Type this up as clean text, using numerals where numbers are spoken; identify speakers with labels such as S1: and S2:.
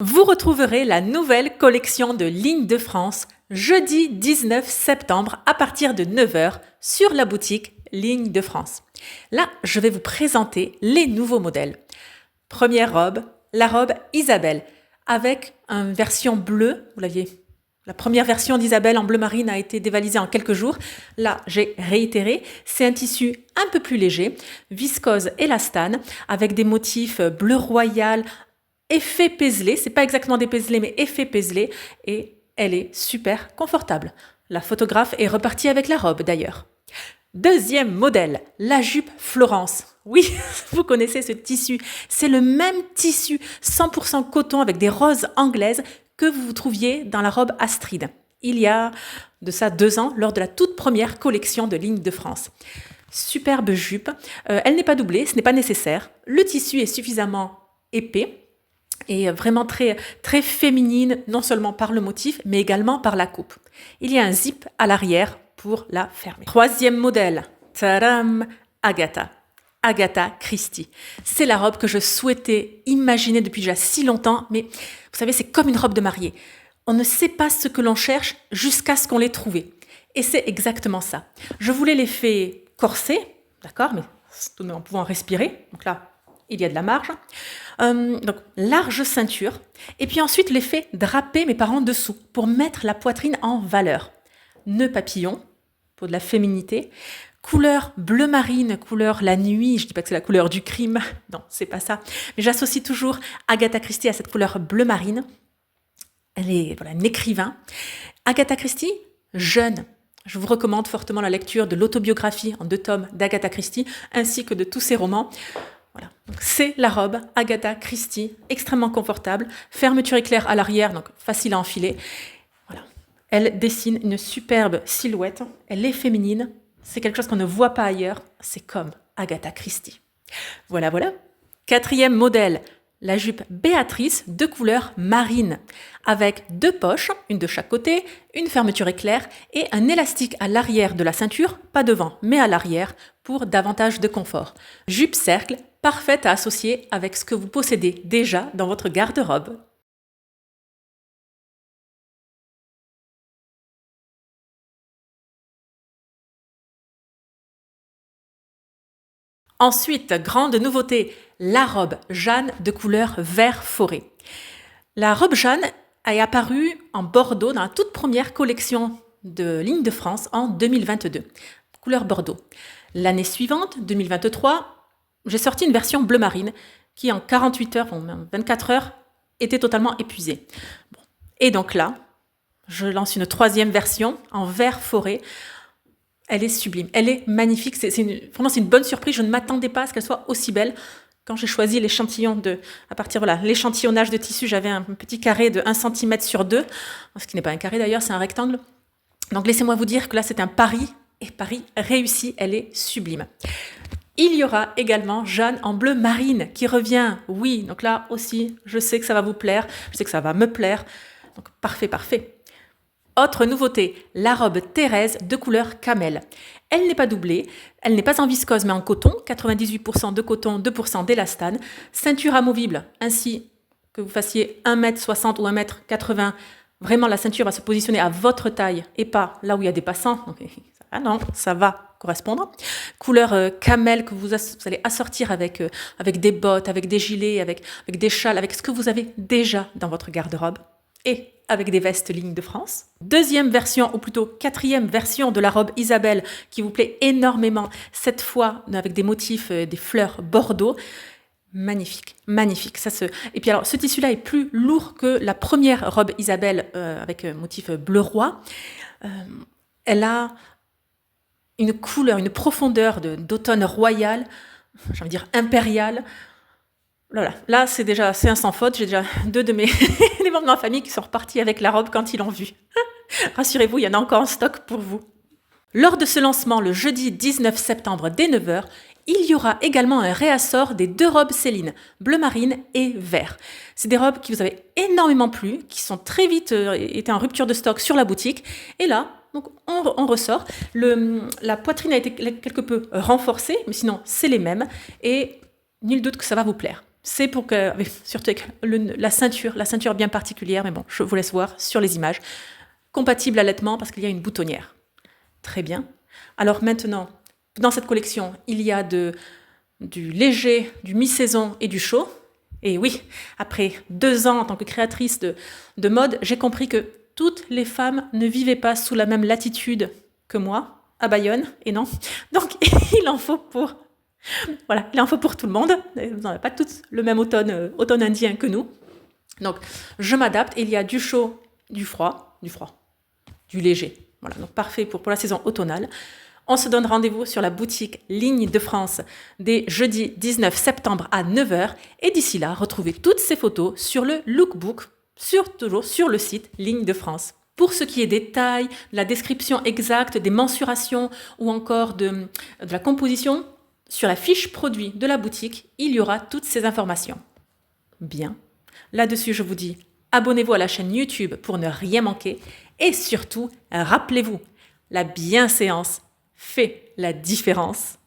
S1: Vous retrouverez la nouvelle collection de Lignes de France jeudi 19 septembre à partir de 9 heures sur la boutique Lignes de France. Là, je vais vous présenter les nouveaux modèles. Première robe, la robe Isabelle avec une version bleue. Vous l'aviez. La première version d'Isabelle en bleu marine a été dévalisée en quelques jours. Là, j'ai réitéré. C'est un tissu un peu plus léger, viscose élastane, avec des motifs bleu royal, effet paisley. C'est pas exactement des paisley, mais effet paisley. Et elle est super confortable. La photographe est repartie avec la robe d'ailleurs. Deuxième modèle, la jupe Florence. Oui, vous connaissez ce tissu. C'est le même tissu 100% coton avec des roses anglaises que vous trouviez dans la robe Astrid. Il y a de ça 2 ans, lors de la toute première collection de Lignes de France. Superbe jupe. Elle n'est pas doublée, ce n'est pas nécessaire. Le tissu est suffisamment épais et vraiment très, très féminine, non seulement par le motif, mais également par la coupe. Il y a un zip à l'arrière pour la fermer. Troisième modèle, tadam, Agatha. Agatha Christie. C'est la robe que je souhaitais imaginer depuis déjà si longtemps, mais vous savez, c'est comme une robe de mariée. On ne sait pas ce que l'on cherche jusqu'à ce qu'on l'ait trouvé. Et c'est exactement ça. Je voulais l'effet corset, d'accord, mais tout de même en pouvant respirer. Donc là, il y a de la marge. Donc, large ceinture. Et puis ensuite, l'effet drapé, mais par en dessous, pour mettre la poitrine en valeur. Nœud papillon, pour de la féminité. Couleur bleu marine, couleur la nuit. Je ne dis pas que c'est la couleur du crime. Non, c'est pas ça. Mais j'associe toujours Agatha Christie à cette couleur bleu marine. Elle est un écrivain. Agatha Christie, jeune. Je vous recommande fortement la lecture de l'autobiographie en 2 tomes d'Agatha Christie, ainsi que de tous ses romans. Voilà. C'est la robe Agatha Christie, extrêmement confortable, fermeture éclair à l'arrière, donc facile à enfiler. Voilà. Elle dessine une superbe silhouette, elle est féminine, c'est quelque chose qu'on ne voit pas ailleurs, c'est comme Agatha Christie. Voilà. 4e modèle, la jupe Béatrice de couleur marine, avec 2 poches, une de chaque côté, une fermeture éclair et un élastique à l'arrière de la ceinture, pas devant, mais à l'arrière, pour davantage de confort. Jupe cercle, parfaite à associer avec ce que vous possédez déjà dans votre garde-robe. Ensuite, grande nouveauté, la robe Jeanne de couleur vert forêt. La robe Jeanne est apparue en Bordeaux dans la toute première collection de Lignes de France en 2022, couleur Bordeaux. L'année suivante, 2023, j'ai sorti une version bleu marine qui en 48 heures, même 24 heures, était totalement épuisée. Bon. Et donc là, je lance une 3e version en vert forêt. Elle est sublime, elle est magnifique, vraiment c'est une bonne surprise, je ne m'attendais pas à ce qu'elle soit aussi belle. Quand j'ai choisi l'échantillon l'échantillonnage de tissu, j'avais un petit carré de 1 cm sur 2, ce qui n'est pas un carré d'ailleurs, c'est un rectangle. Donc laissez-moi vous dire que là c'est un pari, et pari réussi, elle est sublime. Il y aura également Jeanne en bleu marine qui revient, oui, donc là aussi, je sais que ça va vous plaire, je sais que ça va me plaire, donc parfait. Autre nouveauté, la robe Thérèse de couleur camel. Elle n'est pas doublée, elle n'est pas en viscose mais en coton, 98% de coton, 2% d'élastane, ceinture amovible, ainsi que vous fassiez 1m60 ou 1m80, vraiment la ceinture va se positionner à votre taille et pas là où il y a des passants. Donc, ça va correspondre. Couleur camel que vous allez assortir avec des bottes, avec des gilets, avec des châles, avec ce que vous avez déjà dans votre garde-robe. Et avec des vestes Lignes de France. 2e version, ou plutôt 4e version de la robe Isabelle qui vous plaît énormément, cette fois avec des motifs, des fleurs Bordeaux. Magnifique. Et puis alors, ce tissu-là est plus lourd que la première robe Isabelle avec motif bleu roi. Elle a une couleur, une profondeur d'automne royal, j'ai envie de dire impérial. Voilà. Là, c'est un sans faute. J'ai déjà 2 de mes des membres de ma famille qui sont repartis avec la robe quand ils l'ont vue. Rassurez-vous, il y en a encore en stock pour vous. Lors de ce lancement, le jeudi 19 septembre dès 9 heures, il y aura également un réassort des 2 robes Céline, bleu marine et vert. C'est des robes qui vous avaient énormément plu, qui sont très vite été en rupture de stock sur la boutique. Et là, donc on ressort. La poitrine a été quelque peu renforcée, mais sinon c'est les mêmes. Et nul doute que ça va vous plaire. C'est pour que, surtout avec la ceinture bien particulière, mais bon, je vous laisse voir sur les images. Compatible allaitement parce qu'il y a une boutonnière. Très bien. Alors maintenant, dans cette collection, il y a du léger, du mi-saison et du chaud. Et oui, après 2 ans en tant que créatrice de mode, j'ai compris que toutes les femmes ne vivaient pas sous la même latitude que moi, à Bayonne, et non. Donc, il en faut pour tout le monde. Vous n'avez pas toutes le même automne indien que nous. Donc, je m'adapte. Il y a du chaud, du froid, du léger. Voilà, donc parfait pour la saison automnale. On se donne rendez-vous sur la boutique Ligne de France dès jeudi 19 septembre à 9h. Et d'ici là, retrouvez toutes ces photos sur le lookbook, toujours sur le site Ligne de France. Pour ce qui est des tailles, de la description exacte, des mensurations ou encore de la composition, sur la fiche produit de la boutique, il y aura toutes ces informations. Bien. Là-dessus, je vous dis, abonnez-vous à la chaîne YouTube pour ne rien manquer. Et surtout, rappelez-vous, la bienséance fait la différence.